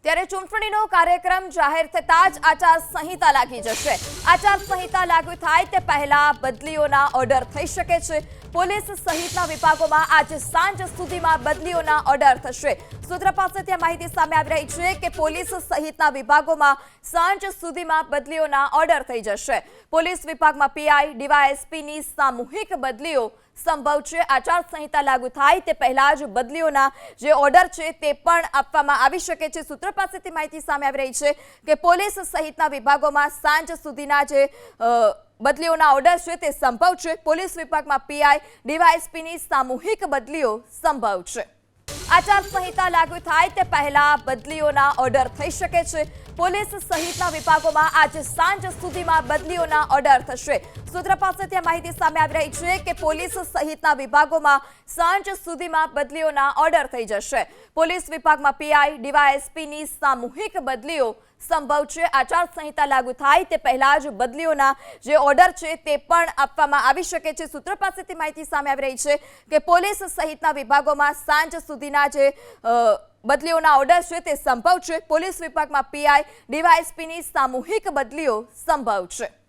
ત્યારે ચૂંટણીનો કાર્યક્રમ જાહેર થતાં જ આચારસંહિતા લાગી જશે। આચારસંહિતા લાગુ થાય તે પહેલા બદલીઓના ઓર્ડર થઈ શકે છે। પોલીસ સહિતના વિભાગોમાં આજે સાંજ સુધીમાં બદલીઓના ઓર્ડર થશે। સૂત્ર પાસેથી માહિતી સામે આવી રહી છે કે પોલીસ સહિતના વિભાગોમાં સાંજ સુધીમાં બદલીઓના ઓર્ડર થઈ જશે। પોલીસ વિભાગમાં પીઆઈ ડીવાયએસપીની સામૂહિક બદલીઓ સંભવ છે। આચારસંહિતા લાગુ થાય તે પહેલા જ બદલીઓના જે ઓર્ડર છે તે પણ આપવામાં આવી શકે છે। સૂત્ર પાસેથી માહિતી સામે આવી રહી છે કે પોલીસ સહિતના વિભાગોમાં સાંજ સુધીના જે બદલીઓના ઓર્ડર છે તે સંભવ છે। પોલીસ વિભાગમાં પીઆઈ ડીવાયએસપીની સામૂહિક બદલીઓ સંભવ છે। આચારસંહિતા લાગુ થાય તે પહેલા બદલીઓના ઓર્ડર થઈ શકે છે। પોલીસ સહિતના વિભાગોમાં આજે સાંજ સુધીમાં બદલીઓના ઓર્ડર થશે। સૂત્ર પાસેથી માહિતી સામે આવી રહી છે કે પોલીસ સહિતના વિભાગોમાં સાંજ સુધીમાં બદલીઓના ઓર્ડર થઈ જશે। પોલીસ વિભાગમાં પીઆઈ ડીવાયએસપીની સામૂહિક બદલીઓ સંભવ છે। આચારસંહિતા લાગુ થાય તે પહેલા જ બદલીઓના જે ઓર્ડર છે તે પણ આપવામાં આવી શકે છે। સૂત્ર પાસેથી માહિતી સામે આવી રહી છે કે પોલીસ સહિતના વિભાગોમાં સાંજ સુધીના જે બદલીઓના ઓર્ડર છે તે સંભવ છે। પોલીસ વિભાગમાં પીઆઈ ડીવાયએસપીની સામૂહિક બદલીઓ સંભવ છે।